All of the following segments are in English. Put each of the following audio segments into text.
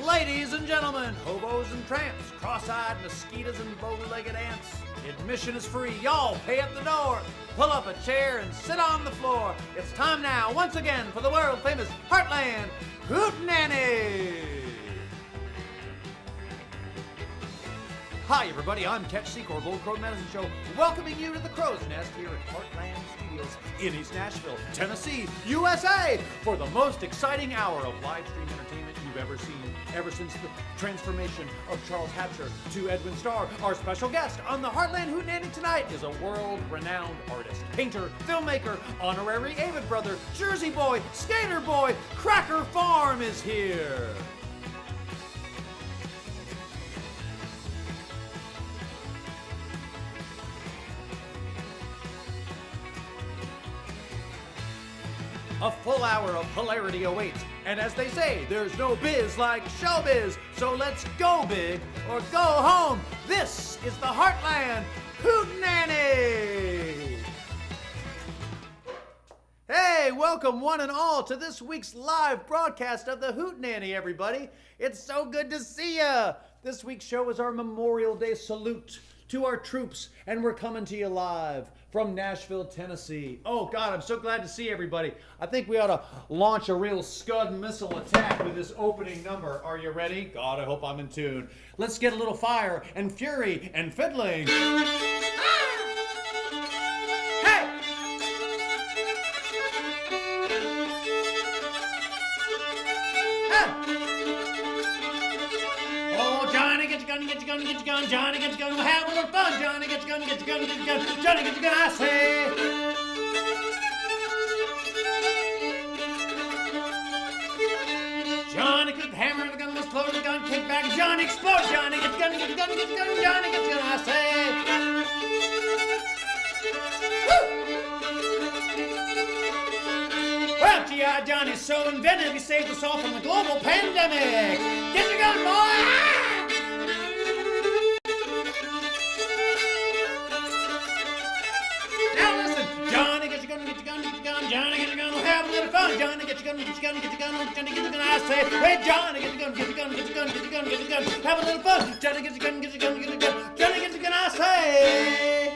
Ladies and gentlemen, hobos and tramps, cross-eyed mosquitoes and bow-legged ants. Admission is free. Y'all pay at the door. Pull up a chair and sit on the floor. It's time now, once again, for the world-famous Hartland Hootenanny. Hi, everybody. I'm Ketch, Secor, Old Crow Medicine Show, welcoming you to the Crow's Nest here at Hartland Studios in East Nashville, Tennessee, USA, for the most exciting hour of live stream entertainment you've ever seen, ever since the transformation of Charles Hatcher to Edwin Starr. Our special guest on the Hartland Hootenanny tonight is a world-renowned artist, painter, filmmaker, honorary Avid brother, Jersey boy, skater boy. Crackerfarm is here. A full hour of hilarity awaits, and as they say, there's no biz like showbiz, so let's go big or go home. This is the Hartland Hootenanny! Hey, welcome one and all to this week's live broadcast of the Hootenanny, everybody. It's so good to see ya! This week's show is our Memorial Day salute to our troops, and we're coming to you live from Nashville, Tennessee. Oh God, I'm so glad to see everybody. I think we ought to launch a real Scud missile attack with this opening number. Are you ready? God, I hope I'm in tune. Let's get a little fire and fury and fiddling. Get your gun, Johnny, get your gun, we'll have a little fun. Johnny, get your gun, get your gun, get your gun, Johnny, get your gun, I say. Johnny, click the hammer and the gun, let's load the gun, kick back, Johnny, explode. Johnny, get your gun, get your gun, get your gun, Johnny, get your gun, I say. Woo! Well, G.I. Johnny's so inventive, he saved us all from the global pandemic. Get your gun, boy! Johnny, get your gun, we'll have a little fun. Johnny, get your gun, get your gun, get your gun, Johnny, get your gun, I say. Hey, Johnny, get your gun, get your gun, get your gun, get your gun, get your gun, have a little fun. Johnny, get your gun, get your gun, get your gun, Johnny, get your gun, I say.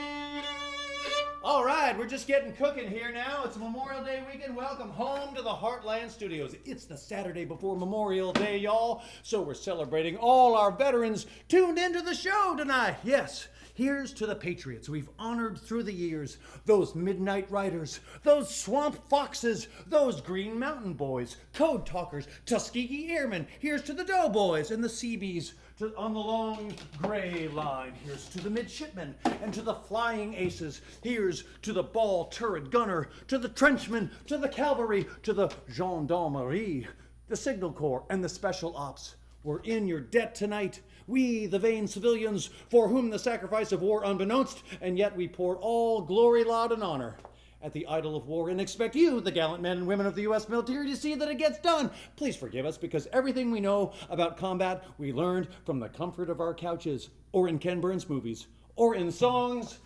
All right, we're just getting cooking here now. It's Memorial Day weekend. Welcome home to the Hartland Studios. It's the Saturday before Memorial Day, y'all. So we're celebrating all our veterans tuned into the show tonight. Yes. Here's to the patriots we've honored through the years, those midnight riders, those swamp foxes, those Green Mountain boys, code talkers, Tuskegee airmen. Here's to the doughboys and the Seabees on the long gray line. Here's to the midshipmen and to the flying aces. Here's to the ball turret gunner, to the trenchman, to the cavalry, to the gendarmerie, the signal corps, and the special ops. We're in your debt tonight. We, the vain civilians, for whom the sacrifice of war unbeknownst, and yet we pour all glory, laud, and honor at the idol of war and expect you, the gallant men and women of the U.S. military, to see that it gets done. Please forgive us, because everything we know about combat we learned from the comfort of our couches, or in Ken Burns movies, or in songs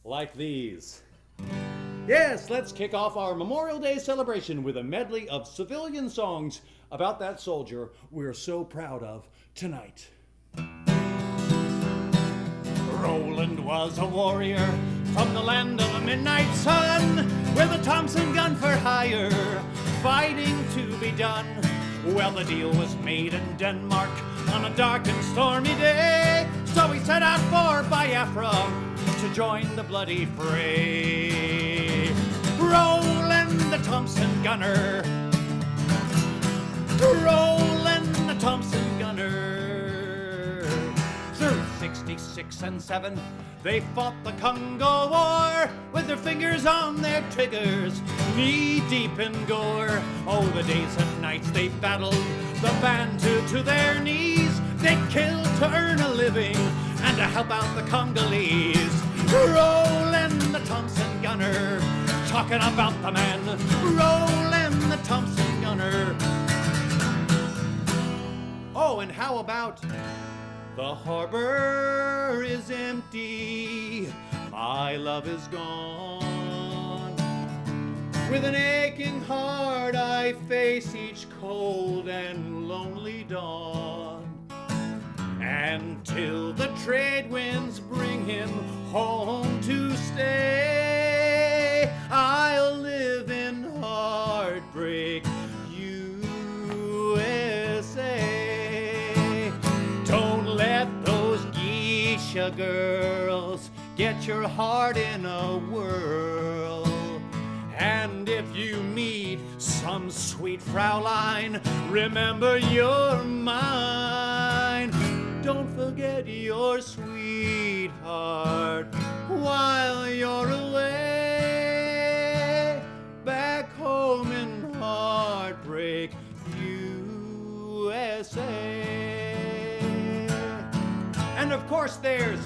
like these. Yes, let's kick off our Memorial Day celebration with a medley of civilian songs about that soldier we're so proud of tonight. Roland was a warrior from the land of the midnight sun, with a Thompson gun for hire, fighting to be done. Well, the deal was made in Denmark on a dark and stormy day, so he set out for Biafra to join the bloody fray. Roland the Thompson gunner, Roland the Thompson gunner. Through 66 and 7, they fought the Congo War with their fingers on their triggers, knee-deep in gore. Oh, the days and nights they battled the Bantu to their knees. They killed to earn a living and to help out the Congolese. Roland the Thompson gunner, talking about the man, Roland the Thompson gunner. Oh, and how about the harbor is empty, my love is gone. With an aching heart I face each cold and lonely dawn, until the trade winds bring him home to stay. I'll live in heartbreak, USA. Don't let those geisha girls get your heart in a whirl. And if you meet some sweet Fraulein, remember you're mine. Don't forget your sweetheart while you're away, back home in heartbreak, USA. And of course there's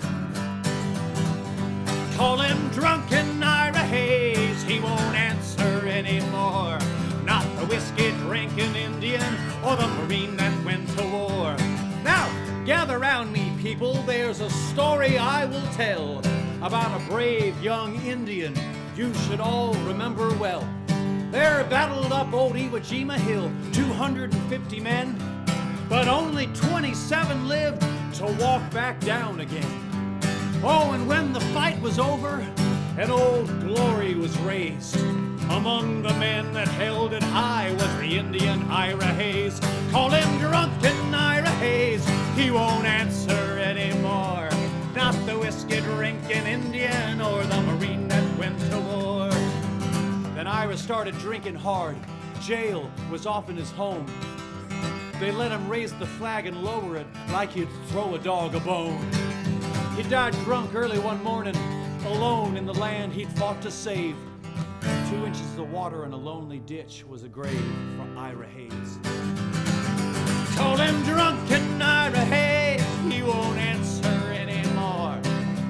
call him drunken Ira Hayes, he won't answer anymore. Not the whiskey-drinking Indian or the Marine that went to war. Now, gather round me, people, there's a story I will tell about a brave young Indian you should all remember well. There battled up old Iwo Jima Hill, 250 men, but only 27 lived to walk back down again. Oh, and when the fight was over, an old glory was raised. Among the men that held it high was the Indian Ira Hayes. Call him drunken Ira Hayes, he won't answer anymore. Not the whiskey-drinking Indian or the Marine that went to war. Then Ira started drinking hard. Jail was often his home. They let him raise the flag and lower it like you'd throw a dog a bone. He died drunk early one morning, alone in the land he'd fought to save. 2 inches of water in a lonely ditch was a grave for Ira Hayes. Told him drunken Ira Hayes, he won't answer anymore.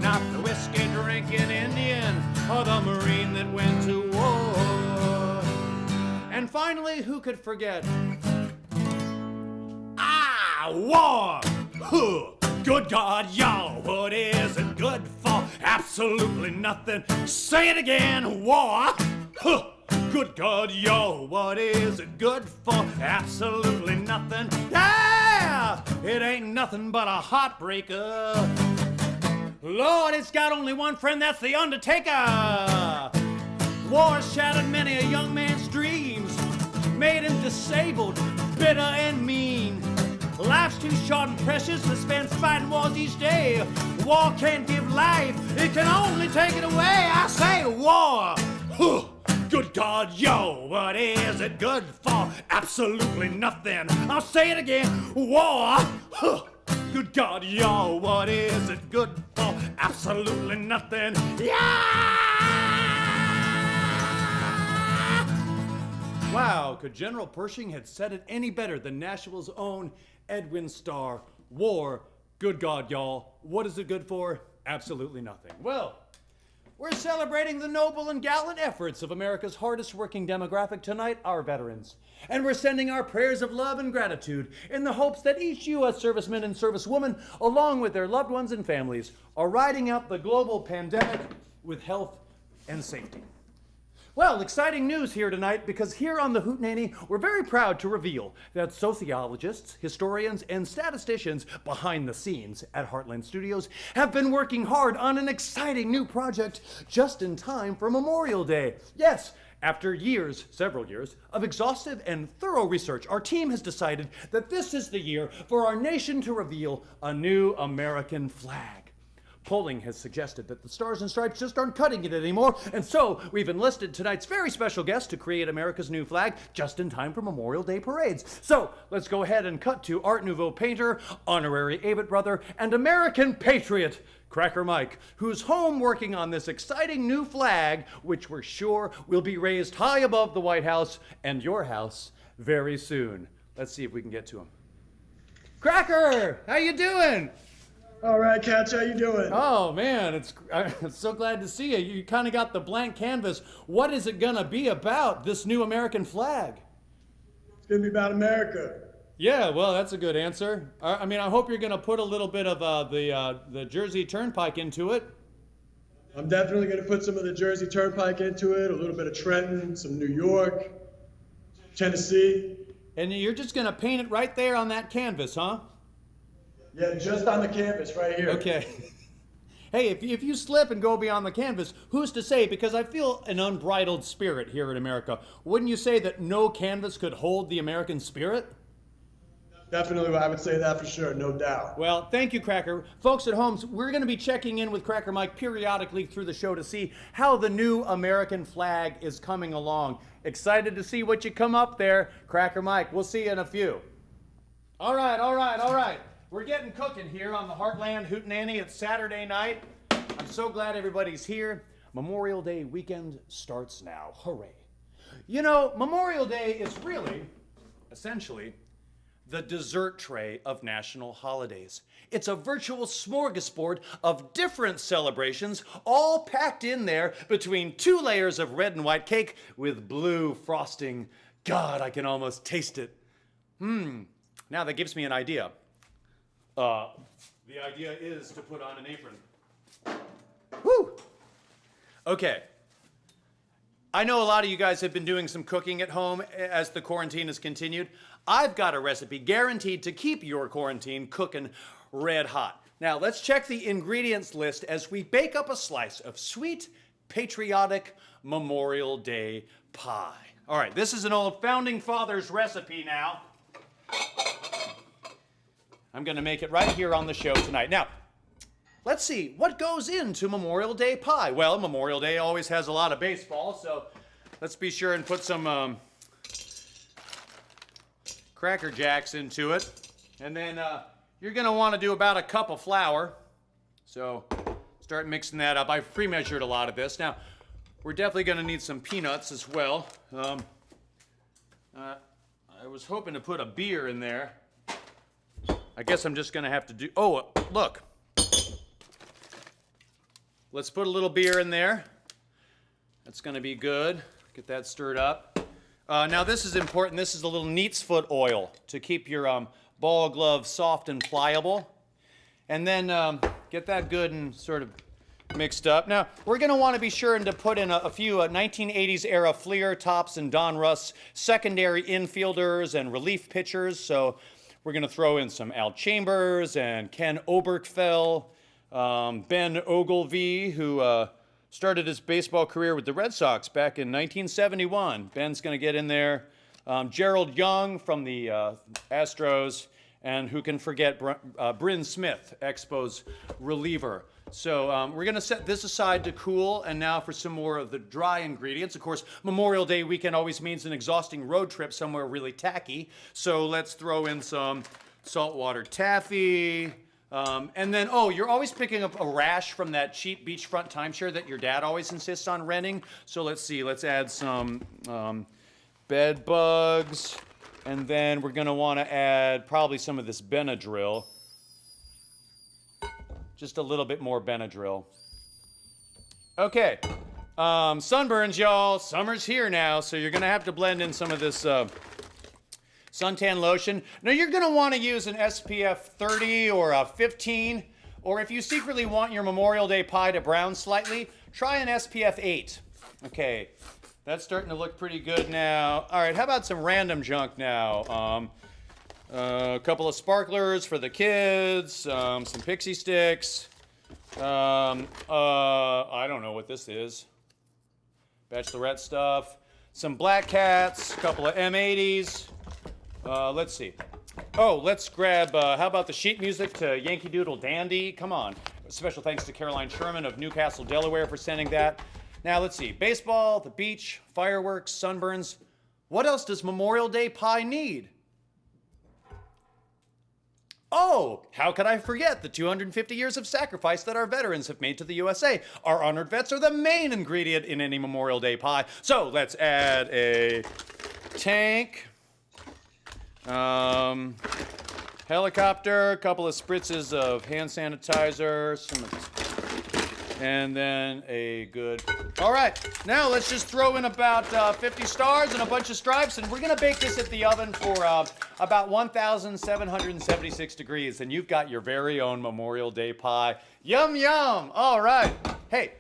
Not the whiskey-drinking Indian or the Marine that went to war. And finally, who could forget? War! Huh. Good God, y'all, what is it good for? Absolutely nothing. Say it again, war! Huh. Good God, y'all, what is it good for? Absolutely nothing. Yeah! It ain't nothing but a heartbreaker. Lord, it's got only one friend, that's the Undertaker. War shattered many a young man's dreams, made him disabled, bitter and mean. Life's too short and precious to spend fighting wars each day. War can't give life, it can only take it away. I say war. Huh. Good God, yo, what is it good for? Absolutely nothing. I'll say it again, war. Huh. Good God, yo, what is it good for? Absolutely nothing. Yeah! Wow, could General Pershing have said it any better than Nashville's own Edwin Starr? War, good God, y'all, what is it good for? Absolutely nothing. Well, we're celebrating the noble and gallant efforts of America's hardest working demographic tonight, our veterans. And we're sending our prayers of love and gratitude in the hopes that each U.S. serviceman and servicewoman, along with their loved ones and families, are riding out the global pandemic with health and safety. Well, exciting news here tonight, because here on the Hootenanny, we're very proud to reveal that sociologists, historians, and statisticians behind the scenes at Hartland Studios have been working hard on an exciting new project just in time for Memorial Day. Yes, after years, several years, of exhaustive and thorough research, our team has decided that this is the year for our nation to reveal a new American flag. Polling has suggested that the Stars and Stripes just aren't cutting it anymore, and so we've enlisted tonight's very special guest to create America's new flag just in time for Memorial Day parades. So let's go ahead and cut to Art Nouveau painter, honorary Avett brother, and American patriot, Cracker Mike, who's home working on this exciting new flag, which we're sure will be raised high above the White House and your house very soon. Let's see if we can get to him. Cracker, how you doing? All right, Ketch, how you doing? Oh, man, I'm so glad to see you. You kind of got the blank canvas. What is it going to be about, this new American flag? It's going to be about America. Yeah, well, that's a good answer. I mean, I hope you're going to put a little bit of the Jersey Turnpike into it. I'm definitely going to put some of the Jersey Turnpike into it, a little bit of Trenton, some New York, Tennessee. And you're just going to paint it right there on that canvas, huh? Yeah, just on the canvas right here. Okay. Hey, if you slip and go beyond the canvas, who's to say? Because I feel an unbridled spirit here in America. Wouldn't you say that no canvas could hold the American spirit? Definitely, I would say that for sure, no doubt. Well, thank you, Cracker. Folks at home, we're going to be checking in with Cracker Mike periodically through the show to see how the new American flag is coming along. Excited to see what you come up there, Cracker Mike. We'll see you in a few. All right. We're getting cooking here on the Hartland Hootenanny. It's Saturday night. I'm so glad everybody's here. Memorial Day weekend starts now. Hooray. You know, Memorial Day is really, essentially, the dessert tray of national holidays. It's a virtual smorgasbord of different celebrations, all packed in there between 2 layers of red and white cake with blue frosting. God, I can almost taste it. Now that gives me an idea. The idea is to put on an apron. Woo! Okay. I know a lot of you guys have been doing some cooking at home as the quarantine has continued. I've got a recipe guaranteed to keep your quarantine cooking red hot. Now, let's check the ingredients list as we bake up a slice of sweet, patriotic Memorial Day pie. All right, this is an old Founding Fathers recipe now. I'm going to make it right here on the show tonight. Now, let's see, what goes into Memorial Day pie? Well, Memorial Day always has a lot of baseball, so let's be sure and put some Cracker Jacks into it. And then you're going to want to do about a cup of flour. So start mixing that up. I've pre-measured a lot of this. Now, we're definitely going to need some peanuts as well. I was hoping to put a beer in there. I guess I'm just going to have to do... Oh, look. Let's put a little beer in there. That's going to be good. Get that stirred up. Now this is important. This is a little neat's foot oil to keep your ball glove soft and pliable. And then get that good and sort of mixed up. Now we're going to want to be sure and to put in a few 1980s era Fleer tops and Don Russ secondary infielders and relief pitchers. So we're going to throw in some Al Chambers and Ken Oberkfell, Ben Ogilvie, who started his baseball career with the Red Sox back in 1971. Ben's going to get in there. Gerald Young from the Astros, and who can forget Bryn Smith, Expos reliever. So we're going to set this aside to cool, and now for some more of the dry ingredients. Of course, Memorial Day weekend always means an exhausting road trip somewhere really tacky. So let's throw in some saltwater taffy. And then, oh, you're always picking up a rash from that cheap beachfront timeshare that your dad always insists on renting. So let's see, let's add some bed bugs. And then we're going to want to add probably some of this Benadryl. Just a little bit more Benadryl. Okay. Sunburns, y'all. Summer's here now, so you're going to have to blend in some of this suntan lotion. Now, you're going to want to use an SPF 30 or a 15, or if you secretly want your Memorial Day pie to brown slightly, try an SPF 8. Okay, that's starting to look pretty good now. All right, how about some random junk now? A couple of sparklers for the kids, some pixie sticks. I don't know what this is. Bachelorette stuff. Some Black Cats, a couple of M80s. Let's see. Oh, let's grab, how about the sheet music to Yankee Doodle Dandy? Come on. Special thanks to Caroline Sherman of Newcastle, Delaware for sending that. Now, let's see. Baseball, the beach, fireworks, sunburns. What else does Memorial Day pie need? Oh, how could I forget the 250 years of sacrifice that our veterans have made to the USA? Our honored vets are the main ingredient in any Memorial Day pie. So let's add a tank, helicopter, a couple of spritzes of hand sanitizer, and then a good... All right, now let's just throw in about 50 stars and a bunch of stripes, and we're gonna bake this at the oven for about 1,776 degrees, and you've got your very own Memorial Day pie. Yum, yum. All right. Hey,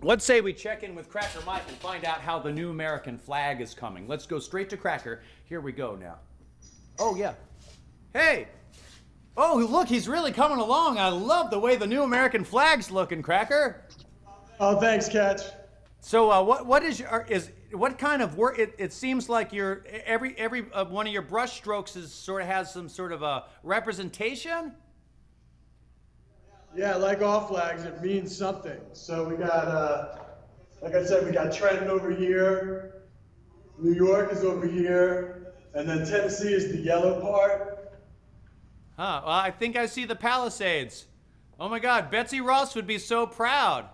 let's say we check in with Cracker Mike and find out how the new American flag is coming. Let's go straight to Cracker. Here we go now. Oh, yeah. Hey! Oh, look, he's really coming along. I love the way the new American flag's looking, Cracker. Oh, thanks, Ketch. So, what kind of work? It seems like every one of your brush strokes has some sort of a representation. Yeah, like all flags, it means something. So we got, like I said, we got Trenton over here, New York is over here, and then Tennessee is the yellow part. Huh, well, I think I see the Palisades. Oh my God, Betsy Ross would be so proud.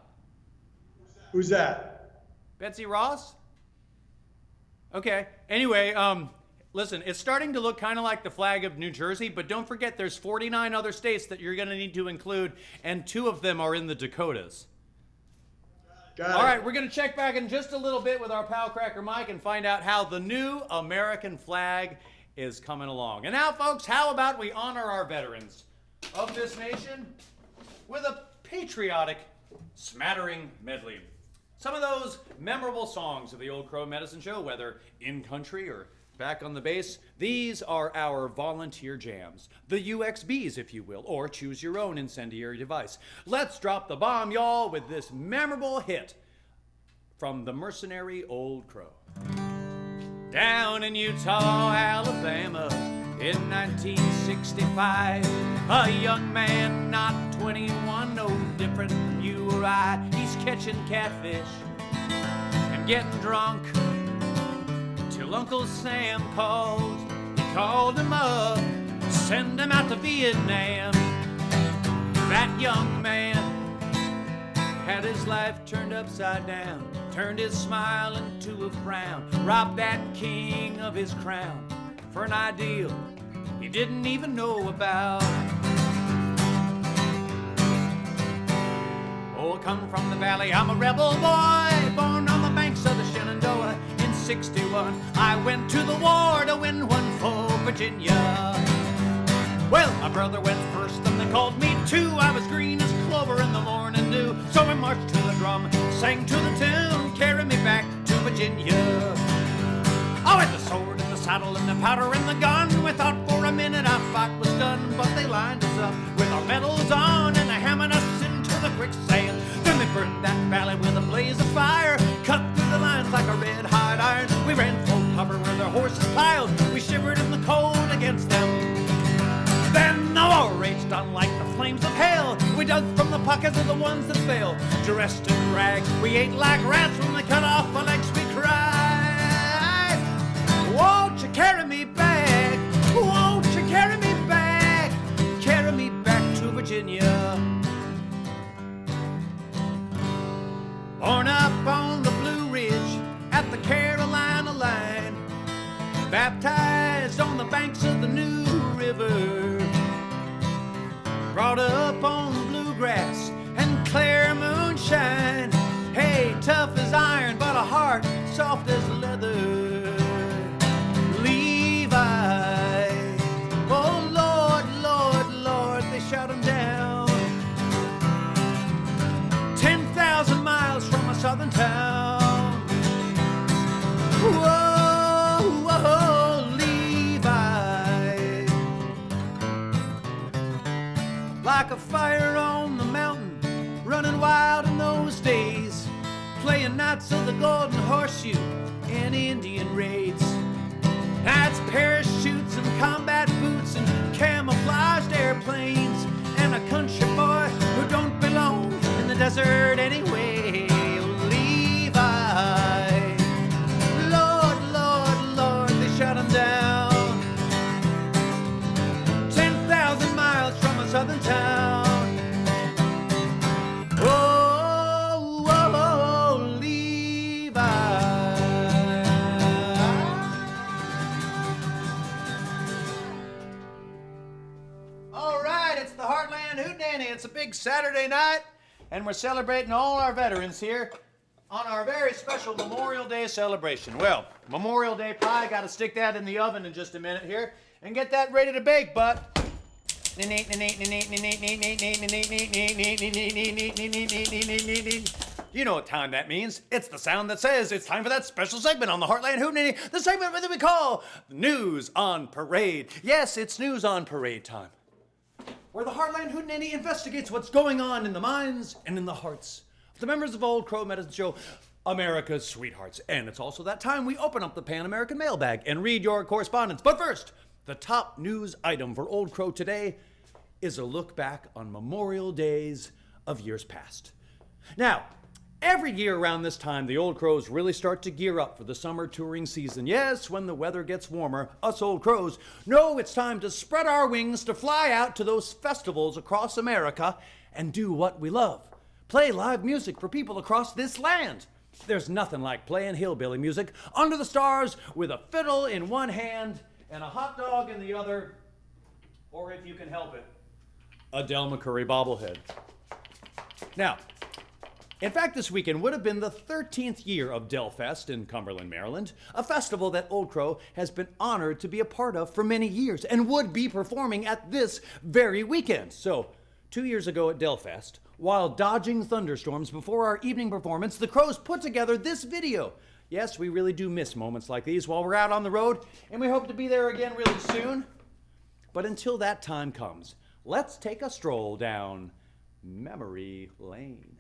Who's that? Betsy Ross? Okay, anyway, listen, it's starting to look kind of like the flag of New Jersey, but don't forget there's 49 other states that you're going to need to include, and 2 of them are in the Dakotas. Got it. All right, we're going to check back in just a little bit with our pal Cracker Mike and find out how the new American flag is coming along. And now, folks, how about we honor our veterans of this nation with a patriotic smattering medley. Some of those memorable songs of the Old Crow Medicine Show, whether in country or back on the base, these are our volunteer jams. The UXBs, if you will, or choose your own incendiary device. Let's drop the bomb, y'all, with this memorable hit from the mercenary Old Crow. Down in Utah, Alabama, in 1965, a young man, not 21, no different from you or I. He's catching catfish and getting drunk till Uncle Sam calls. He called him up, send him out to Vietnam. That young man had his life turned upside down, turned his smile into a frown, robbed that king of his crown for an ideal he didn't even know about. Oh, I come from the valley, I'm a rebel boy, born on the banks of the Shenandoah. In 61, I went to the war to win one for Virginia. Well, my brother went first and they called me too. I was green as clover in the morning dew. So I marched to the drum, sang to the tune, carry me back to Virginia. Oh, with the sword and the saddle and the powder and the gun, we thought for a minute our fight was done. But they lined us up with our medals on and they hammered us into the quicksand. Then they burned that valley with a blaze of fire, cut through the lines like a red-hot iron. We ran full cover where their horses piled, we shivered in the cold against them. Then the war raged on like the flames of hell. We dug from the pockets of the ones that fell. Dressed in rags, we ate like rats. When they cut off our legs, we cried. Won't you carry me back? Won't you carry me back? Carry me back to Virginia. Born up on the Blue Ridge at the Carolina line, baptized on the banks of the New River, brought up on bluegrass and clear moonshine. Hey, tough as iron, but a heart soft as leather. Levi, oh Lord, Lord, Lord, they shot him down. 10,000 miles from a southern town. Whoa, whoa, Levi. Like a fire on the mountain, running wild in those days, playing Knights of the Golden Horseshoe and Indian raids. That's parachutes and combat boots and camouflaged airplanes, and a country boy who don't belong in the desert anyway. Levi, Lord, Lord, Lord, they shot him down. 10,000 miles from a southern town. Oh, oh, oh, Levi. All right, it's the Hartland Hootenanny. It's a big Saturday night, and we're celebrating all our veterans here on our very special Memorial Day celebration. Well, Memorial Day pie, got to stick that in the oven in just a minute here and get that ready to bake, but You know what time that means. It's the sound that says it's time for that special segment on the Hartland Hootenanny, the segment that we call News on Parade. Yes, it's News on Parade time, where the Hartland Hootenanny investigates what's going on in the minds and in the hearts of the members of Old Crow Medicine Show, America's Sweethearts. And it's also that time we open up the Pan-American mailbag and read your correspondence. But first, the top news item for Old Crow today is a look back on Memorial Days of years past. Now, every year around this time, the Old Crows really start to gear up for the summer touring season. Yes, when the weather gets warmer, us Old Crows know it's time to spread our wings to fly out to those festivals across America and do what we love. Play live music for people across this land. There's nothing like playing hillbilly music under the stars with a fiddle in one hand and a hot dog in the other, or if you can help it, a Del McCurry bobblehead. Now, in fact, this weekend would have been the 13th year of Del Fest in Cumberland, Maryland, a festival that Old Crow has been honored to be a part of for many years and would be performing at this very weekend. So, 2 years ago at Del Fest, while dodging thunderstorms before our evening performance, the Crows put together this video. Yes, we really do miss moments like these while we're out on the road, and we hope to be there again really soon. But until that time comes, let's take a stroll down memory lane.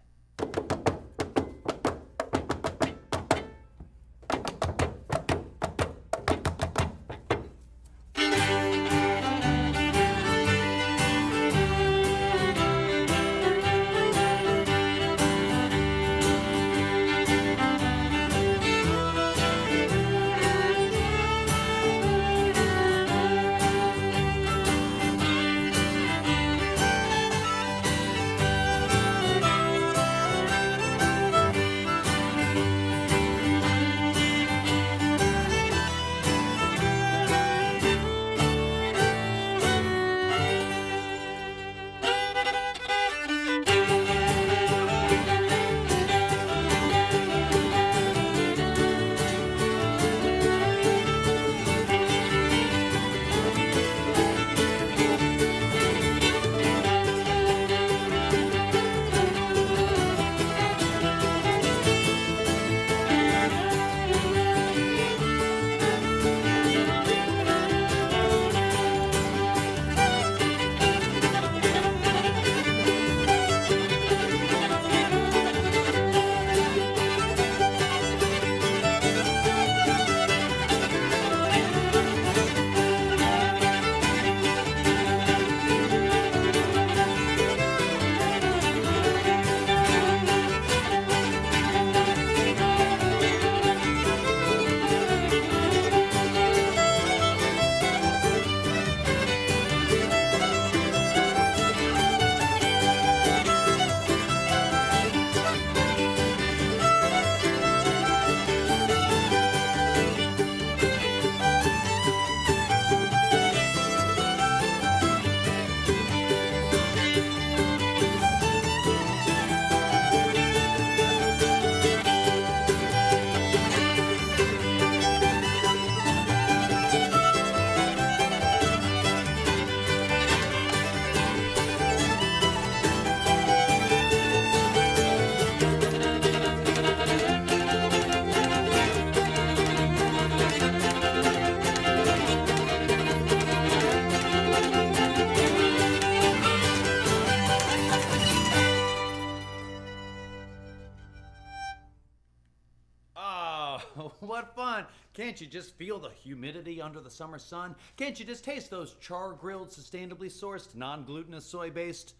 What fun! Can't you just feel the humidity under the summer sun? Can't you just taste those char-grilled, sustainably sourced, non-glutinous, soy-based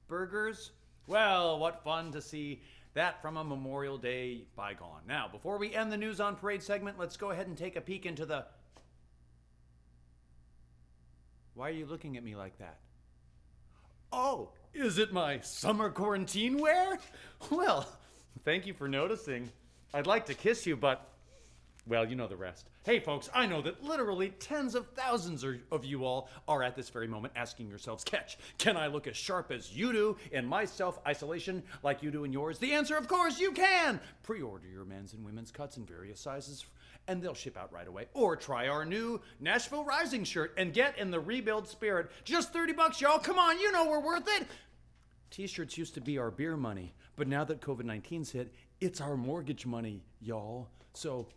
burgers? Well, what fun to see that from a Memorial Day bygone. Now, before we end the News on Parade segment, let's go ahead and take a peek into the... Why are you looking at me like that? Oh, is it my summer quarantine wear? Well, thank you for noticing. I'd like to kiss you, but, well, you know the rest. Hey, folks, I know that literally tens of thousands of you all are at this very moment asking yourselves, Ketch, can I look as sharp as you do in my self-isolation like you do in yours? The answer, of course, you can! Pre-order your men's and women's cuts in various sizes, and they'll ship out right away. Or try our new Nashville Rising shirt and get in the rebuild spirit. Just $30, y'all. Come on, you know we're worth it. T-shirts used to be our beer money, but now that COVID-19's hit, it's our mortgage money, y'all. So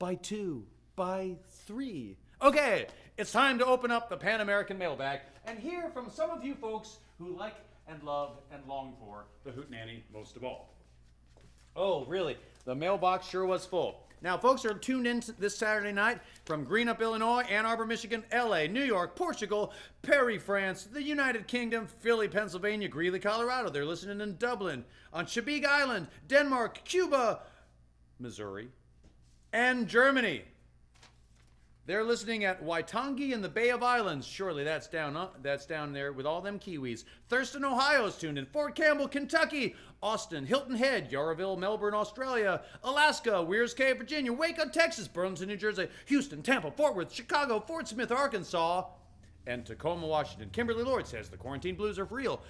buy 2, buy 3. Okay, it's time to open up the Pan American mailbag and hear from some of you folks who like and love and long for the Hootenanny most of all. Oh, really? The mailbox sure was full. Now, folks are tuned in this Saturday night from Greenup, Illinois, Ann Arbor, Michigan, LA, New York, Portugal, Paris, France, the United Kingdom, Philly, Pennsylvania, Greeley, Colorado. They're listening in Dublin, on Chebeague Island, Denmark, Cuba, Missouri, and Germany. They're listening at Waitangi in the Bay of Islands. Surely that's down there with all them Kiwis. Thurston, Ohio's tuned in. Fort Campbell, Kentucky. Austin, Hilton Head, Yarraville, Melbourne, Australia. Alaska, Weirs Cave, Virginia. Waco, Texas. Burlington, New Jersey. Houston, Tampa, Fort Worth, Chicago, Fort Smith, Arkansas. And Tacoma, Washington. Kimberly Lord says the quarantine blues are for real.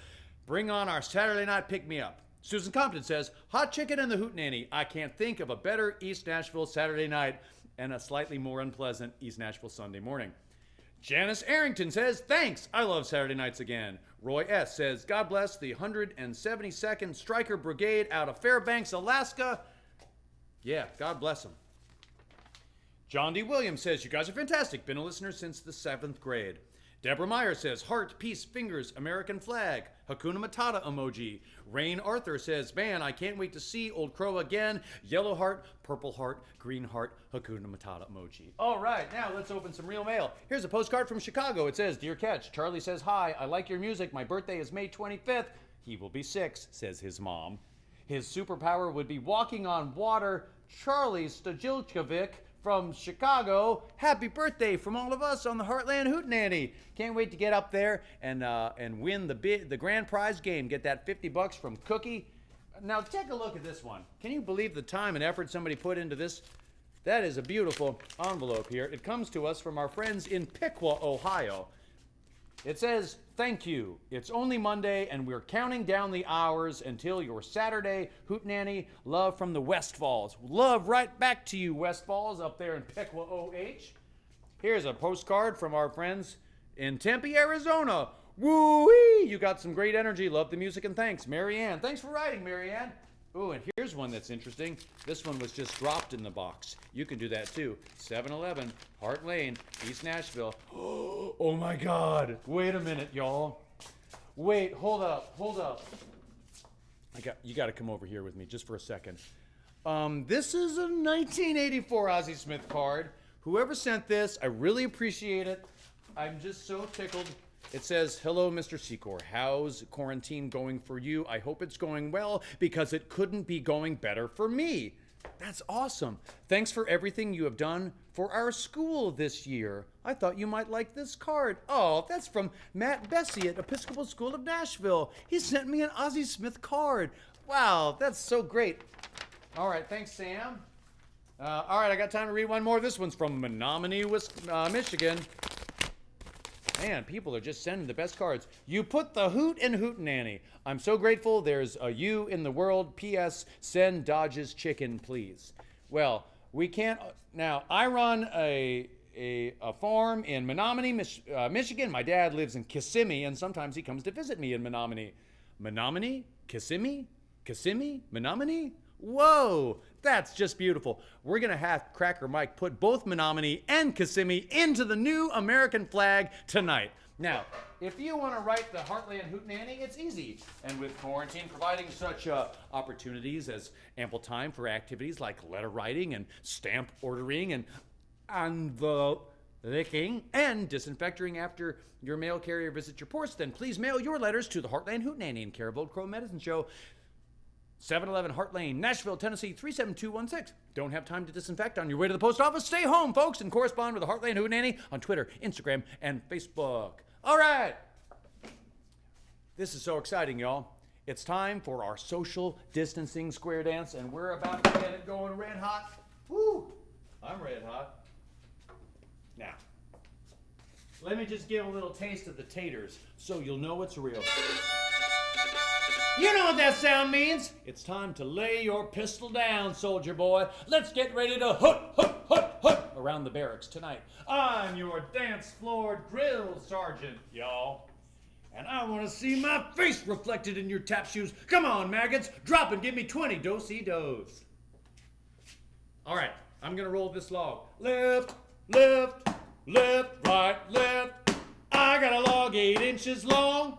Bring on our Saturday night pick-me-up. Susan Compton says, hot chicken and the Hootenanny. I can't think of a better East Nashville Saturday night and a slightly more unpleasant East Nashville Sunday morning. Janice Arrington says, thanks, I love Saturday nights again. Roy S. says, God bless the 172nd Stryker Brigade out of Fairbanks, Alaska. Yeah, God bless them. John D. Williams says, you guys are fantastic. Been a listener since the 7th grade. Deborah Meyer says, heart, peace, fingers, American flag, Hakuna Matata emoji. Rain Arthur says, man, I can't wait to see Old Crow again. Yellow heart, purple heart, green heart, Hakuna Matata emoji. All right, now let's open some real mail. Here's a postcard from Chicago. It says, Dear Ketch, Charlie says, hi, I like your music. My birthday is May 25th. He will be 6, says his mom. His superpower would be walking on water. Charlie Stojilkovic from Chicago. Happy birthday from all of us on the Hartland Hootenanny. Can't wait to get up there and win the grand prize game. Get that $50 from Cookie. Now take a look at this one. Can you believe the time and effort somebody put into this? That is a beautiful envelope here. It comes to us from our friends in Piqua, Ohio. It says, thank you. It's only Monday, and we're counting down the hours until your Saturday Hootenanny. Love from the Westfalls. Love right back to you, Westfalls, up there in Piqua, OH. Here's a postcard from our friends in Tempe, Arizona. Woo-wee! You got some great energy. Love the music, and thanks. Marianne. Thanks for writing, Marianne. Ooh, and here's one that's interesting. This one was just dropped in the box. You can do that too. 7-Eleven, Hart Lane, East Nashville. Oh my God. Wait a minute, y'all. Wait, hold up. You got to come over here with me just for a second. This is a 1984 Ozzie Smith card. Whoever sent this, I really appreciate it. I'm just so tickled. It says, hello, Mr. Secor. How's quarantine going for you? I hope it's going well because it couldn't be going better for me. That's awesome. Thanks for everything you have done for our school this year. I thought you might like this card. Oh, that's from Matt Bessie at Episcopal School of Nashville. He sent me an Ozzie Smith card. Wow, that's so great. All right, thanks, Sam. All right, I got time to read one more. This one's from Menominee, Michigan. Man, people are just sending the best cards. You put the hoot in Hootenanny. I'm so grateful there's a you in the world. P.S. Send Dodge's chicken, please. Well, we can't. Now, I run a farm in Menominee, Michigan. My dad lives in Kissimmee, and sometimes he comes to visit me in Menominee. Menominee? Kissimmee? Kissimmee? Menominee? Whoa, that's just beautiful. We're going to have Cracker Mike put both Menominee and Kissimmee into the new American flag tonight. Now, if you want to write the Hartland Hootenanny, it's easy. And with quarantine providing such opportunities as ample time for activities like letter writing and stamp ordering and envelope licking and disinfecting after your mail carrier visits your porch, then please mail your letters to the Hartland Hootenanny in care of Old Crow Medicine Show, 711 Hart Lane, Nashville, Tennessee, 37216. Don't have time to disinfect on your way to the post office? Stay home, folks, and correspond with the Hartland Hootenanny on Twitter, Instagram, and Facebook. All right. This is so exciting, y'all. It's time for our social distancing square dance, and we're about to get it going red hot. Woo! I'm red hot. Now, let me just give a little taste of the taters so you'll know it's real. You know what that sound means. It's time to lay your pistol down, soldier boy. Let's get ready to hoot around the barracks tonight. I'm your dance floor drill sergeant, y'all. And I want to see my face reflected in your tap shoes. Come on, maggots, drop and give me 20 do-si-dos. All right, I'm gonna roll this log. Left, left, left, right, left. I got a log 8 inches long.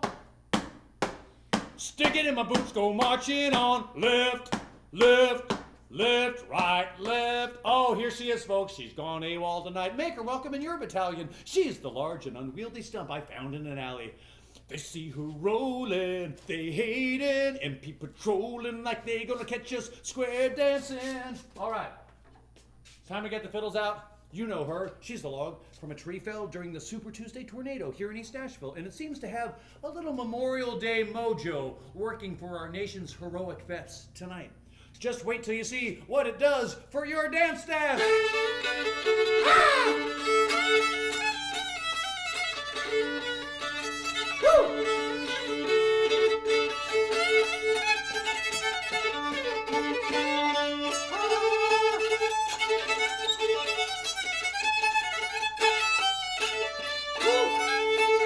Stick it in my boots, go marching on. Left, left, left, right, left. Oh, here she is, folks. She's gone AWOL tonight. Make her welcome in your battalion. She's the large and unwieldy stump I found in an alley. They see her rolling, they hate it, MP patrolling like they gonna catch us square dancing. All right, time to get the fiddles out. You know her. She's the log from a tree fell during the Super Tuesday tornado here in East Nashville, and it seems to have a little Memorial Day mojo working for our nation's heroic vets tonight. Just wait till you see what it does for your dance staff. Woo!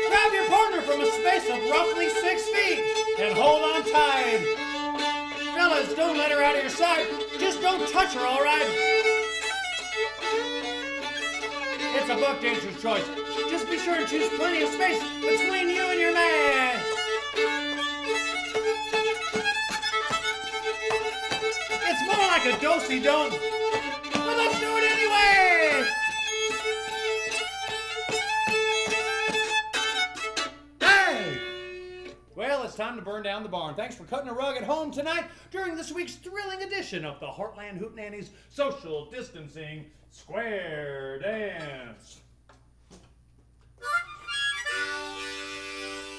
Grab your partner from a space of roughly 6 feet and hold on tight. Fellas, don't let her out of your sight. Just don't touch her, all right? It's a buck dancer's choice. Just be sure to choose plenty of space between you and your man. It's more like a do-si-don't, but let's do it anyway. Hey! Well, it's time to burn down the barn. Thanks for cutting a rug at home tonight during this week's thrilling edition of the Hartland Hootenanny's Social Distancing Square Dance.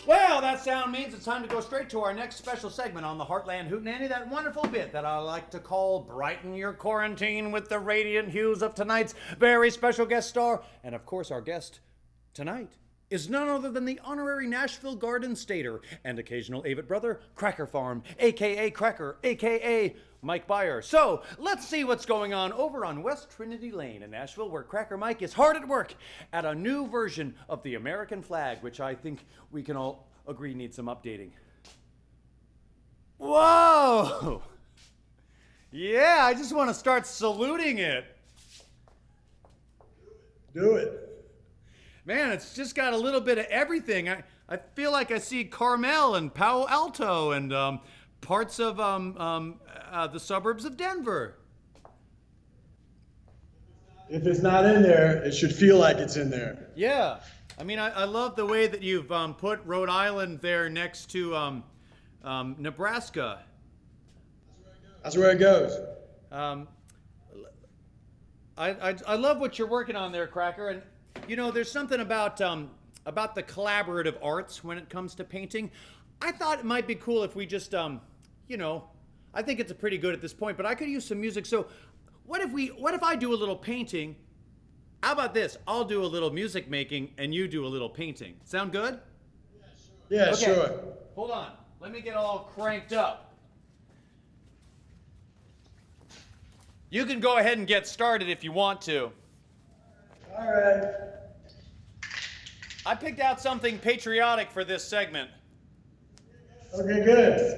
Well, that sound means it's time to go straight to our next special segment on the Hartland Hootenanny, that wonderful bit that I like to call Brighten Your Quarantine with the radiant hues of tonight's very special guest star. And of course, our guest tonight is none other than the honorary Nashville Garden Stater and occasional avid brother, Crackerfarm, a.k.a. Cracker, a.k.a. Mike Byer. So, let's see what's going on over on West Trinity Lane in Nashville, where Cracker Mike is hard at work at a new version of the American flag, which I think we can all agree needs some updating. Whoa! Yeah, I just want to start saluting it. Do it. Man, it's just got a little bit of everything. I feel like I see Carmel and Palo Alto and parts of the suburbs of Denver. If it's not in there, it should feel like it's in there. Yeah. I mean, I love the way that you've put Rhode Island there next to Nebraska. That's where it goes. I love what you're working on there, Cracker. And, you know, there's something about the collaborative arts when it comes to painting. I thought it might be cool if we just, you know, I think it's pretty good at this point, but I could use some music. So what if I do a little painting? How about this? I'll do a little music making and you do a little painting. Sound good? Yeah, Okay. sure. Hold on. Let me get all cranked up. You can go ahead and get started if you want to. All right. I picked out something patriotic for this segment. Okay, good.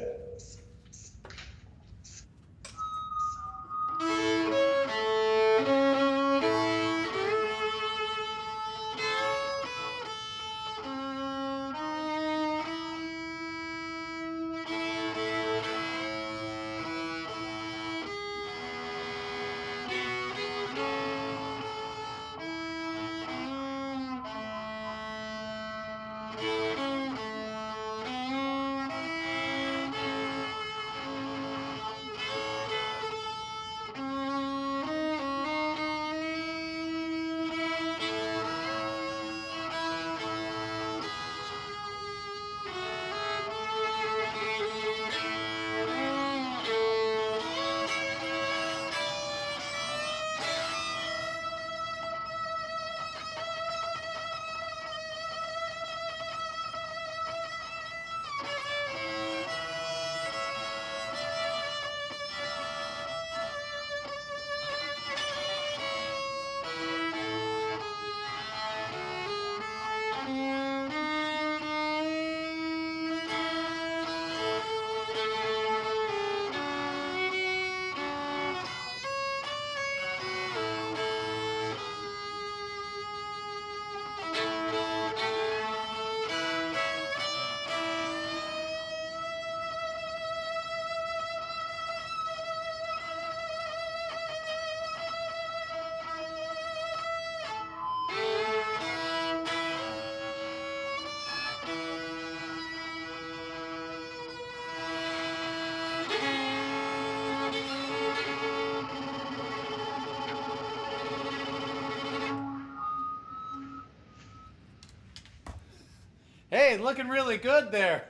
Hey, looking really good there.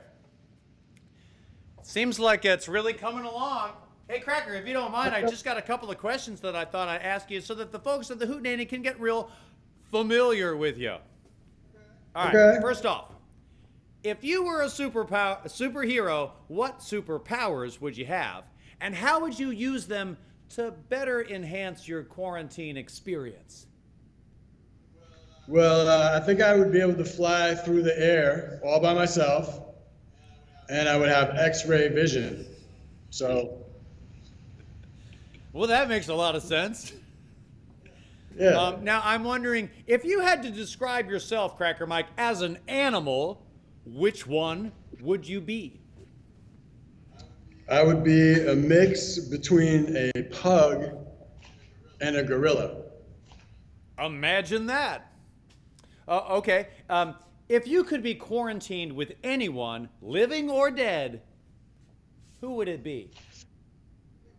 Seems like it's really coming along. Hey, Cracker, if you don't mind, I just got a couple of questions that I thought I'd ask you so that the folks at the Hootenanny can get real familiar with you. All right, Okay. first off, if you were a superhero, what superpowers would you have? And how would you use them to better enhance your quarantine experience? Well, I think I would be able to fly through the air all by myself, and I would have X-ray vision. So, Well, that makes a lot of sense. yeah. Now, I'm wondering, if you had to describe yourself, Cracker Mike, as an animal, which one would you be? I would be a mix between a pug and a gorilla. Imagine that. Okay. If you could be quarantined with anyone, living or dead, who would it be?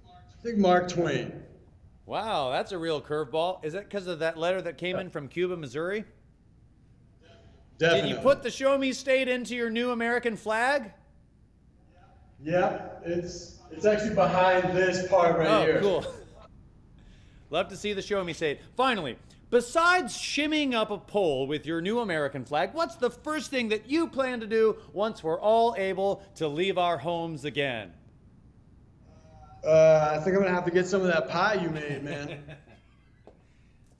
I think Mark Twain. Wow, that's a real curveball. Is that because of that letter that came in from Cuba, Missouri? Definitely. Did you put the Show Me State into your new American flag? Yeah, it's actually behind this part right here. Oh, cool. Love to see the Show Me State. Finally, besides shimmying up a pole with your new American flag, what's the first thing that you plan to do once we're all able to leave our homes again? I think I'm gonna have to get some of that pie you made, man.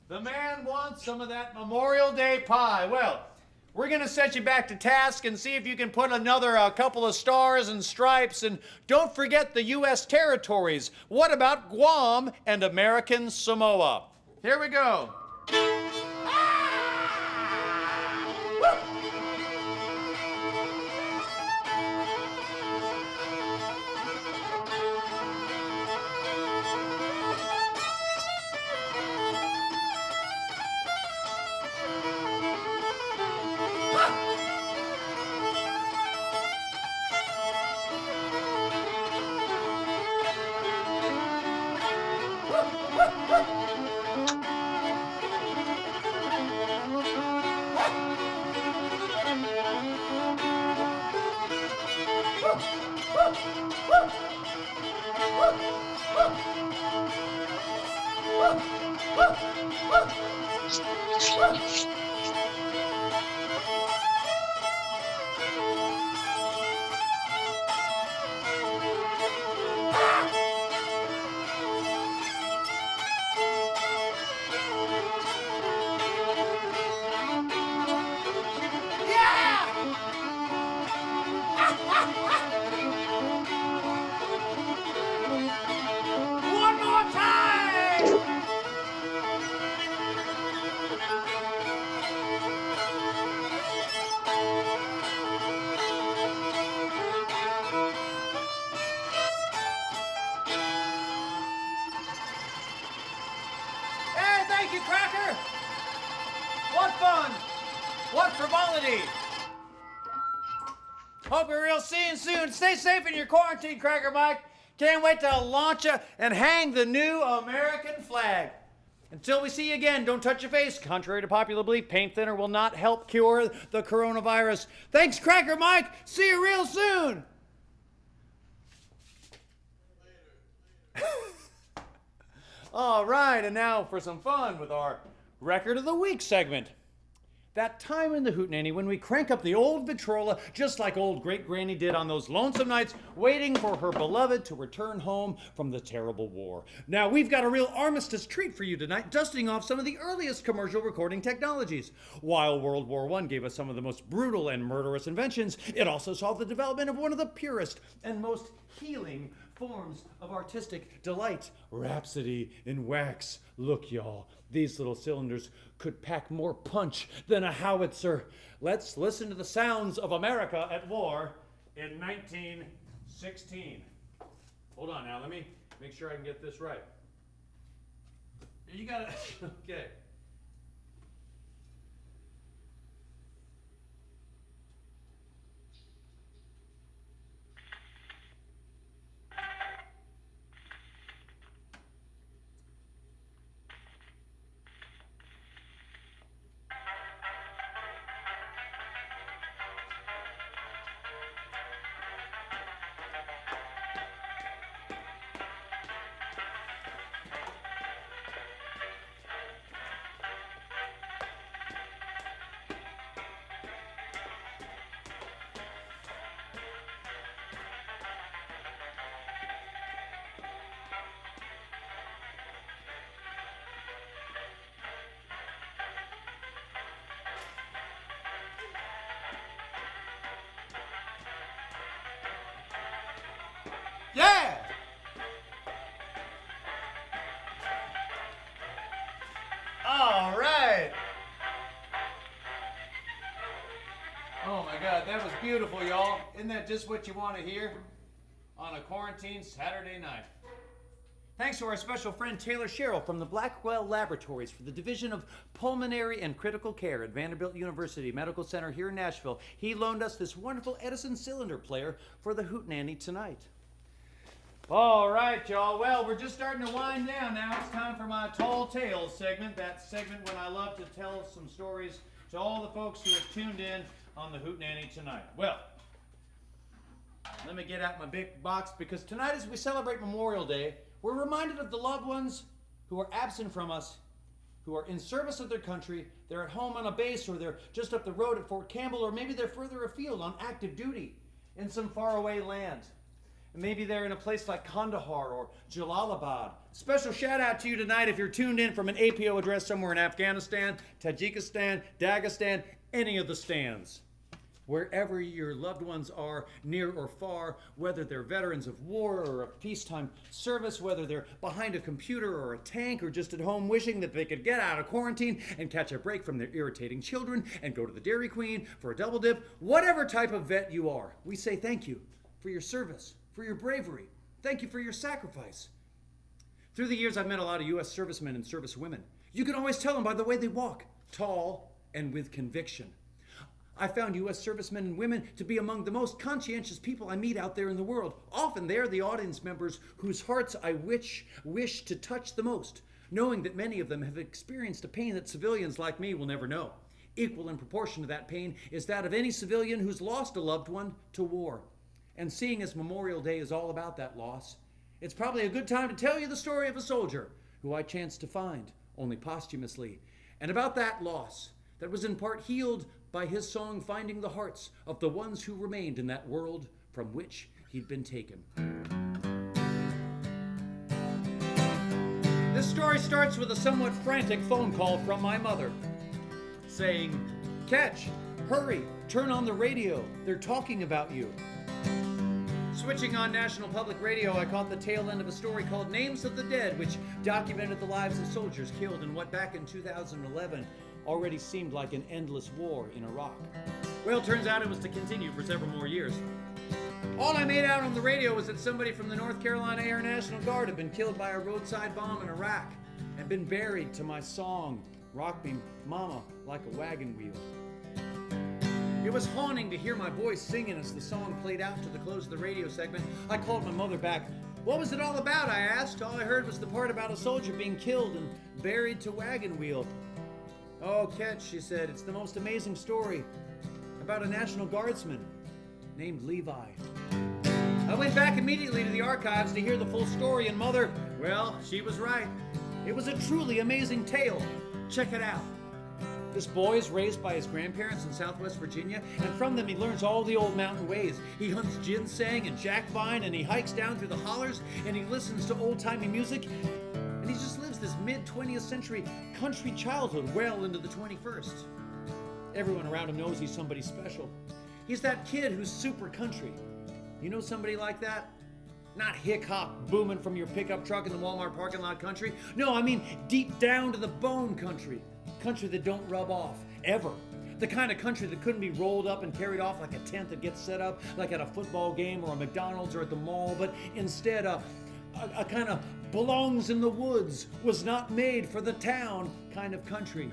The man wants some of that Memorial Day pie. Well, we're going to set you back to task and see if you can put another couple of stars and stripes. And don't forget the U.S. territories. What about Guam and American Samoa? Here we go. One more time! Hey, thank you, Cracker! What fun! What frivolity! Hope you're real seeing soon. Stay safe in your quarantine, Cracker Mike. Can't wait to launch you and hang the new American flag. Until we see you again, don't touch your face. Contrary to popular belief, paint thinner will not help cure the coronavirus. Thanks, Cracker Mike. See you real soon. All right, and now for some fun with our Record of the Week segment. That time in the Hootenanny when we crank up the old Victrola just like old Great Granny did on those lonesome nights waiting for her beloved to return home from the terrible war. Now we've got a real armistice treat for you tonight, dusting off some of the earliest commercial recording technologies. While World War I gave us some of the most brutal and murderous inventions, it also saw the development of one of the purest and most healing forms of artistic delight. Rhapsody in wax. Look, y'all, these little cylinders could pack more punch than a howitzer. Let's listen to the sounds of America at war in 1916. Hold on now, let me make sure I can get this right. You got it. Okay. Yeah! All right. Oh my God, that was beautiful, y'all. Isn't that just what you want to hear on a quarantine Saturday night? Thanks to our special friend Taylor Sherrill from the Blackwell Laboratories for the Division of Pulmonary and Critical Care at Vanderbilt University Medical Center here in Nashville. He loaned us this wonderful Edison cylinder player for the Hootenanny tonight. All right, y'all. Well, we're just starting to wind down now. It's time for my Tall Tales segment. That segment when I love to tell some stories to all the folks who have tuned in on the Hootenanny tonight. Well, let me get out my big box because tonight as we celebrate Memorial Day, we're reminded of the loved ones who are absent from us, who are in service of their country. They're at home on a base, or they're just up the road at Fort Campbell, or maybe they're further afield on active duty in some faraway land. And maybe they're in a place like Kandahar or Jalalabad. Special shout out to you tonight if you're tuned in from an APO address somewhere in Afghanistan, Tajikistan, Dagestan, any of the stands. Wherever your loved ones are, near or far, whether they're veterans of war or of peacetime service, whether they're behind a computer or a tank or just at home wishing that they could get out of quarantine and catch a break from their irritating children and go to the Dairy Queen for a double dip, whatever type of vet you are, we say thank you for your service, for your bravery. Thank you for your sacrifice. Through the years, I've met a lot of U.S. servicemen and servicewomen. You can always tell them by the way they walk, tall and with conviction. I found U.S. servicemen and women to be among the most conscientious people I meet out there in the world. Often they're the audience members whose hearts I wish to touch the most, knowing that many of them have experienced a pain that civilians like me will never know. Equal in proportion to that pain is that of any civilian who's lost a loved one to war. And seeing as Memorial Day is all about that loss, it's probably a good time to tell you the story of a soldier who I chanced to find, only posthumously, and about that loss that was in part healed by his song Finding the Hearts of the ones who remained in that world from which he'd been taken. This story starts with a somewhat frantic phone call from my mother, saying, "Ketch, hurry, turn on the radio, they're talking about you." Switching on National Public Radio, I caught the tail end of a story called Names of the Dead, which documented the lives of soldiers killed in what back in 2011 already seemed like an endless war in Iraq. Well, turns out it was to continue for several more years. All I made out on the radio was that somebody from the North Carolina Air National Guard had been killed by a roadside bomb in Iraq and been buried to my song, Rock Me Mama Like a Wagon Wheel. It was haunting to hear my voice singing as the song played out to the close of the radio segment. I called my mother back. What was it all about, I asked. All I heard was the part about a soldier being killed and buried to wagon wheel. Oh, Ketch, she said, it's the most amazing story about a National Guardsman named Levi. I went back immediately to the archives to hear the full story, and Mother, well, she was right. It was a truly amazing tale. Check it out. This boy is raised by his grandparents in Southwest Virginia, and from them he learns all the old mountain ways. He hunts ginseng and jackvine, and he hikes down through the hollers, and he listens to old-timey music, and he just lives this mid-20th century country childhood well into the 21st. Everyone around him knows he's somebody special. He's that kid who's super country. You know somebody like that? Not hick-hop booming from your pickup truck in the Walmart parking lot country. No, I mean deep down to the bone country. Country that don't rub off, ever. The kind of country that couldn't be rolled up and carried off like a tent that gets set up like at a football game or a McDonald's or at the mall, but instead a kind of belongs in the woods, was not made for the town kind of country.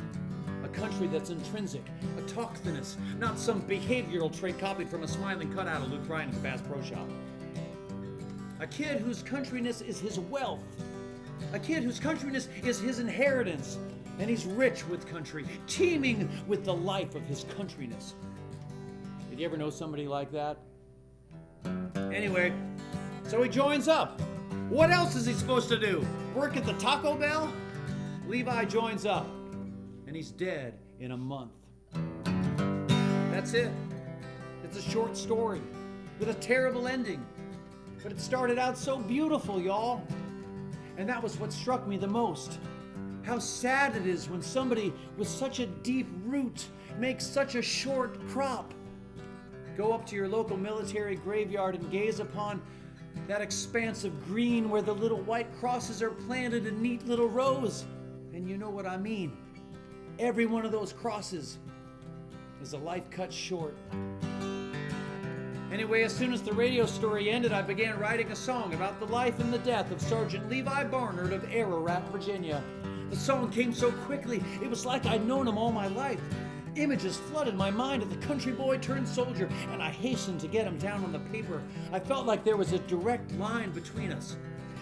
A country that's intrinsic, a talkthiness, not some behavioral trait copied from a smiling cutout of Luke Bryan in the Bass Pro Shop. A kid whose countryness is his wealth. A kid whose countryness is his inheritance. And he's rich with country, teeming with the life of his countryness. Did you ever know somebody like that? Anyway, so he joins up. What else is he supposed to do? Work at the Taco Bell? Levi joins up, and he's dead in a month. That's it. It's a short story with a terrible ending. But it started out so beautiful, y'all. And that was what struck me the most. How sad it is when somebody with such a deep root makes such a short crop. Go up to your local military graveyard and gaze upon That expanse of green where the little white crosses are planted in neat little rows. And you know what I mean. Every one of those crosses is a life cut short. Anyway, as soon as the radio story ended, I began writing a song about the life and the death of Sergeant Levi Barnard of Ararat, Virginia. The song came so quickly, it was like I'd known him all my life. Images flooded my mind of the country boy turned soldier, and I hastened to get him down on the paper. I felt like there was a direct line between us.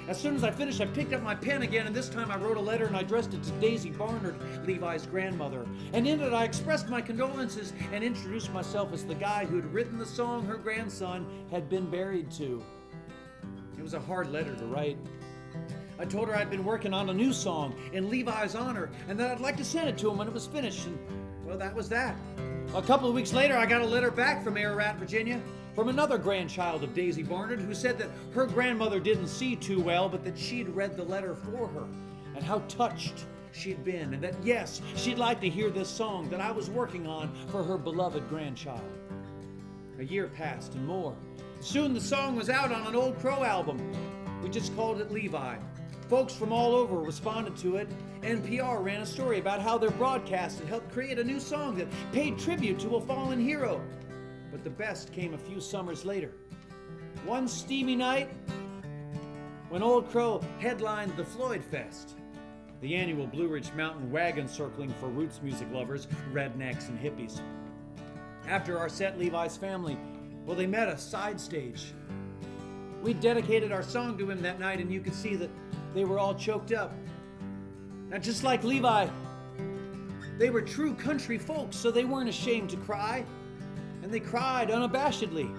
As soon as I finished, I picked up my pen again, and this time I wrote a letter and I addressed it to Daisy Barnard, Levi's grandmother. And in it, I expressed my condolences and introduced myself as the guy who'd written the song her grandson had been buried to. It was a hard letter to write. I told her I'd been working on a new song in Levi's honor and that I'd like to send it to him when it was finished. And, well, that was that. A couple of weeks later, I got a letter back from Ararat, Virginia, from another grandchild of Daisy Barnard who said that her grandmother didn't see too well, but that she'd read the letter for her and how touched she'd been, and that, yes, she'd like to hear this song that I was working on for her beloved grandchild. A year passed and more. Soon the song was out on an Old Crow album. We just called it Levi. Folks from all over responded to it. NPR ran a story about how their broadcast had helped create a new song that paid tribute to a fallen hero. But the best came a few summers later. One steamy night, when Old Crow headlined the Floyd Fest, the annual Blue Ridge Mountain wagon circling for roots music lovers, rednecks, and hippies. After our set, Levi's family, well, they met us side stage. We dedicated our song to him that night, and you could see that they were all choked up. Now, just like Levi, they were true country folks, so they weren't ashamed to cry. And they cried unabashedly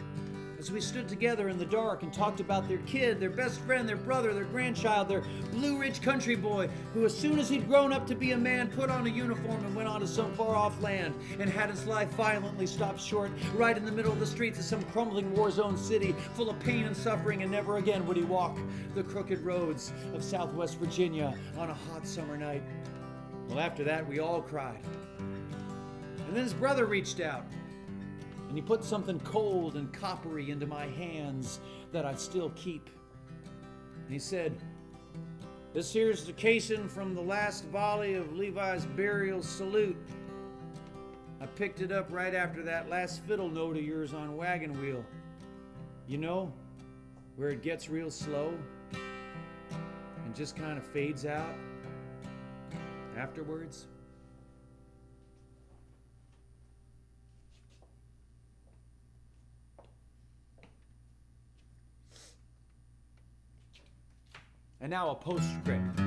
as we stood together in the dark and talked about their kid, their best friend, their brother, their grandchild, their Blue Ridge country boy, who as soon as he'd grown up to be a man, put on a uniform and went on to some far-off land and had his life violently stopped short right in the middle of the streets of some crumbling war-zone city full of pain and suffering, and never again would he walk the crooked roads of Southwest Virginia on a hot summer night. Well, after that, we all cried. And then his brother reached out, and he put something cold and coppery into my hands that I still keep. And he said, "This here's the casing from the last volley of Levi's burial salute. I picked it up right after that last fiddle note of yours on Wagon Wheel. You know, where it gets real slow and just kind of fades out afterwards." And now a postscript.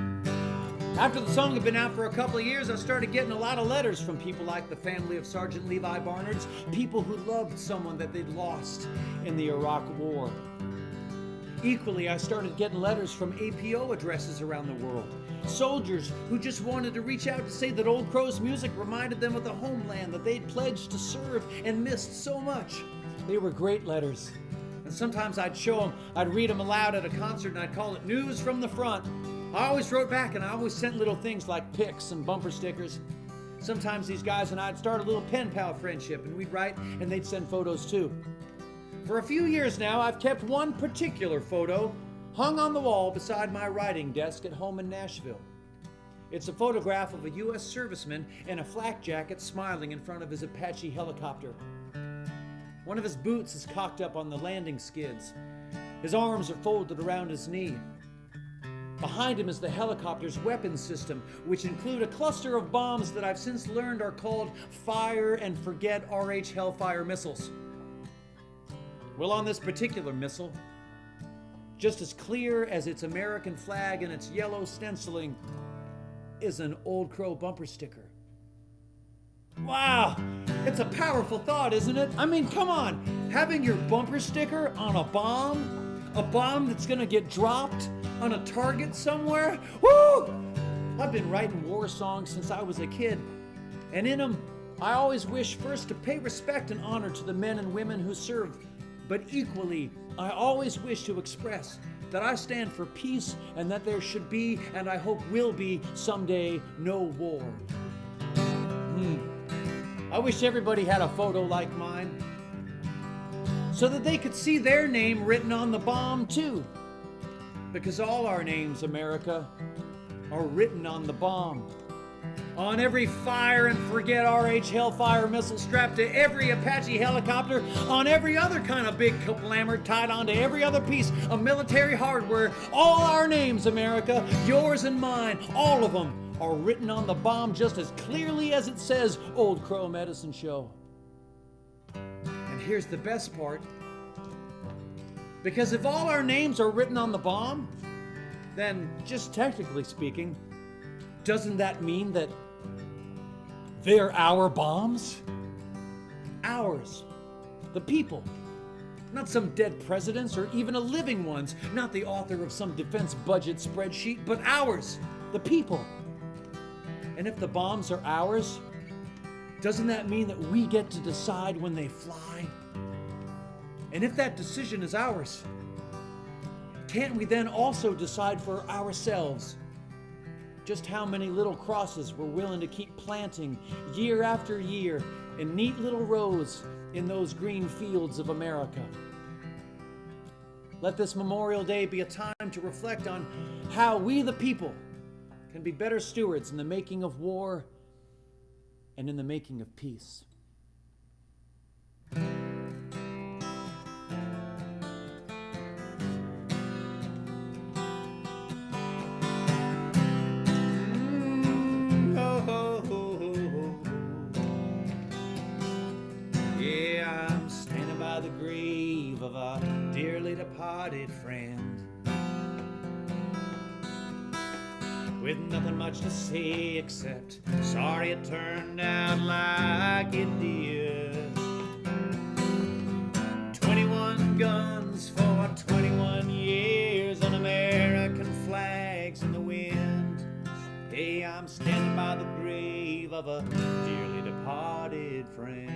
After the song had been out for a couple of years, I started getting a lot of letters from people like the family of Sergeant Levi Barnard's, people who loved someone that they'd lost in the Iraq War. Equally, I started getting letters from APO addresses around the world. Soldiers who just wanted to reach out to say that Old Crow's music reminded them of the homeland that they'd pledged to serve and missed so much. They were great letters. And sometimes I'd show them, I'd read them aloud at a concert, and I'd call it News from the Front. I always wrote back, and I always sent little things like pics and bumper stickers. Sometimes these guys and I'd start a little pen pal friendship, and we'd write, and they'd send photos too. For a few years now, I've kept one particular photo hung on the wall beside my writing desk at home in Nashville. It's a photograph of a U.S. serviceman in a flak jacket smiling in front of his Apache helicopter. One of his boots is cocked up on the landing skids. His arms are folded around his knee. Behind him is the helicopter's weapons system, which include a cluster of bombs that I've since learned are called Fire and Forget RH Hellfire missiles. Well, on this particular missile, just as clear as its American flag and its yellow stenciling, is an Old Crow bumper sticker. Wow, it's a powerful thought, isn't it? I mean, come on, having your bumper sticker on a bomb that's gonna get dropped on a target somewhere. Woo! I've been writing war songs since I was a kid, and in them, I always wish first to pay respect and honor to the men and women who served, but equally, I always wish to express that I stand for peace and that there should be, and I hope will be someday, no war. I wish everybody had a photo like mine. so that they could see their name written on the bomb too. Because all our names, America, are written on the bomb. On every fire and forget RH Hellfire missile strapped to every Apache helicopter, on every other kind of big kablammer tied onto every other piece of military hardware, all our names, America, yours and mine, all of them are written on the bomb just as clearly as it says Old Crow Medicine Show. And here's the best part. Because if all our names are written on the bomb, then just technically speaking, doesn't that mean that they're our bombs? Ours. The people. Not some dead presidents or even a living ones. Not the author of some defense budget spreadsheet, but ours. The people. And if the bombs are ours, doesn't that mean that we get to decide when they fly? And if that decision is ours, can't we then also decide for ourselves just how many little crosses we're willing to keep planting year after year in neat little rows in those green fields of America? Let this Memorial Day be a time to reflect on how we, the people, can be better stewards in the making of war and in the making of peace. Yeah, I'm standing by the grave of a dearly departed friend, with nothing much to say except sorry it turned out like it did. 21 guns for 21 years on American flags in the wind. Hey, I'm standing by the grave of a dearly departed friend.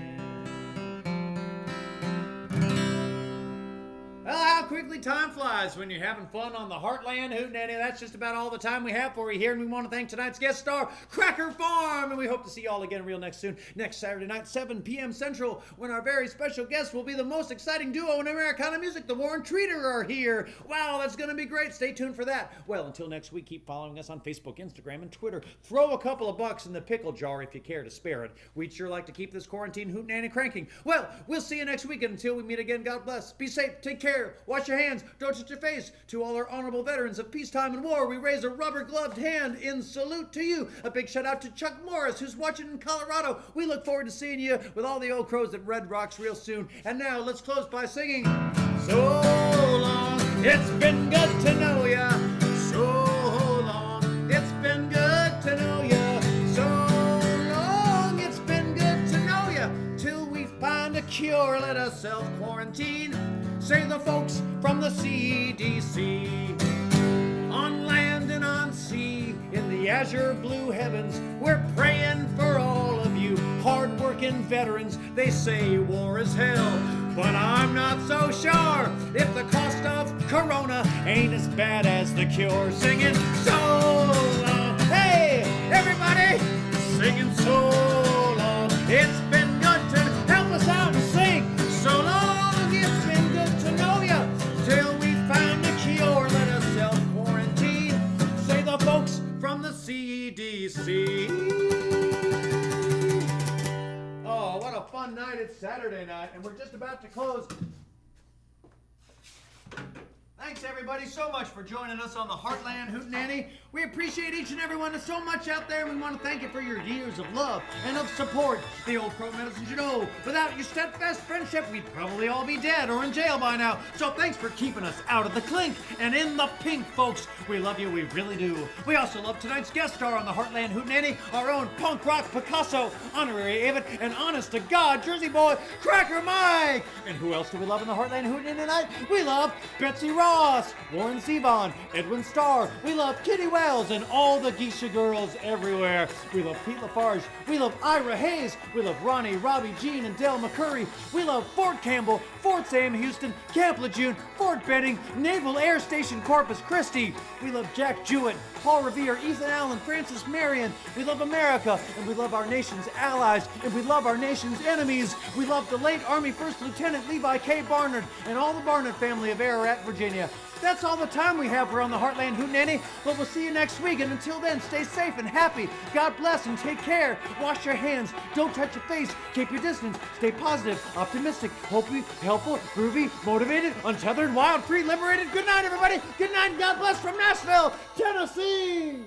Well, how quickly time flies when you're having fun on the Hartland Hootenanny. That's just about all the time we have for you here, and we want to thank tonight's guest star, Crackerfarm, and we hope to see you all again real next soon, next Saturday night, 7 p.m. Central, when our very special guest will be the most exciting duo in Americana music, the Warren Treater, are here. Wow, that's going to be great. Stay tuned for that. Well, until next week, keep following us on Facebook, Instagram, and Twitter. Throw a couple of bucks in the pickle jar if you care to spare it. We'd sure like to keep this quarantine Hootenanny cranking. Well, we'll see you next week, and until we meet again, God bless. Be safe, take care. Wash your hands, don't touch your face. To all our honorable veterans of peacetime and war, we raise a rubber-gloved hand in salute to you. A big shout out to Chuck Morris, who's watching in Colorado. We look forward to seeing you with all the old crows at Red Rocks real soon. And now, let's close by singing, so long, it's been good to know ya. So long, it's been good to know ya. So long, it's been good to know ya. Till we find a cure, let us self-quarantine. Say the folks from the CDC. On land and on sea, in the azure blue heavens, we're praying for all of you hard-working veterans. They say war is hell, but I'm not so sure if the cost of Corona ain't as bad as the cure. Singing so long. Hey, everybody, singing so long. It's been good to help us out and sing. So long. Till we find a cure, let us self-quarantine. Say the folks from the CDC. Oh, what a fun night. It's Saturday night, and we're just about to close. Thanks, everybody, so much for joining us on the Hartland Hootenanny. We appreciate each and every one so much out there, and we want to thank you for your years of love and of support. The Old Crow Medicine, you know, without your steadfast friendship, we'd probably all be dead or in jail by now. So thanks for keeping us out of the clink and in the pink, folks. We love you, we really do. We also love tonight's guest star on the Hartland Hootenanny, our own punk rock Picasso, honorary Avid, and honest-to-God Jersey boy, Cracker Mike. And who else do we love in the Hartland Hootenanny tonight? We love Betsy Ross. Ross, Warren Zevon, Edwin Starr. We love Kitty Wells and all the Geisha girls everywhere. We love Pete Lafarge. We love Ira Hayes. We love Ronnie, Robbie, Jean, and Dale McCurry. We love Fort Campbell, Fort Sam Houston, Camp Lejeune, Fort Benning, Naval Air Station Corpus Christi. We love Jack Jewett, Paul Revere, Ethan Allen, Francis Marion. We love America, and we love our nation's allies, and we love our nation's enemies. We love the late Army First Lieutenant Levi K. Barnard and all the Barnard family of Ararat, Virginia. That's all the time we have for on the Hartland Hootenanny, but we'll see you next week, and until then, stay safe and happy. God bless and take care. Wash your hands. Don't touch your face. Keep your distance. Stay positive, optimistic, hopeful, helpful, groovy, motivated, untethered, wild, free, liberated. Good night, everybody. Good night, and God bless from Nashville, Tennessee.